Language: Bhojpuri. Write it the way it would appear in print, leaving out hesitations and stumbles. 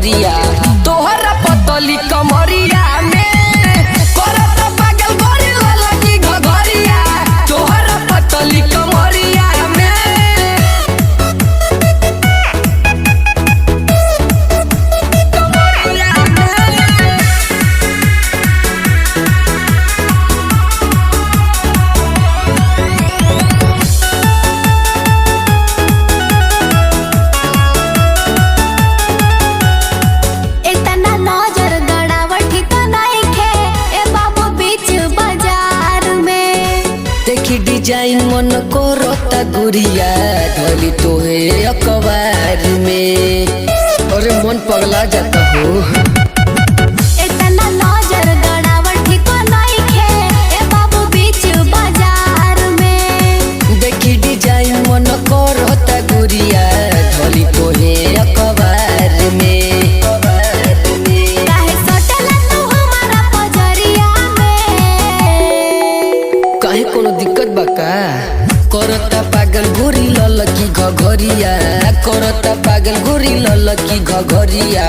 घघरिया तोहरा पतली कमरिया में करत पागल गोरी ललकी घघरिया तोहरा पतली कमरिया में कमरिया डिजाइन मन करता गुड़िया ढोली तोहे अखबार में अरे मन पगला जाता हो इतना नजर गड़ावट ठीक नइखे ए बाबू बीच बाजार में देखी डिजाइन मन करता गुड़िया ढोली तोहे अखबार में काहे सटला तू हमारा पजरिया में काहे कोनो दिक्कत बा का करता पागल गोरी ललकी घघरिया करता पागल गोरी ललकी घघरिया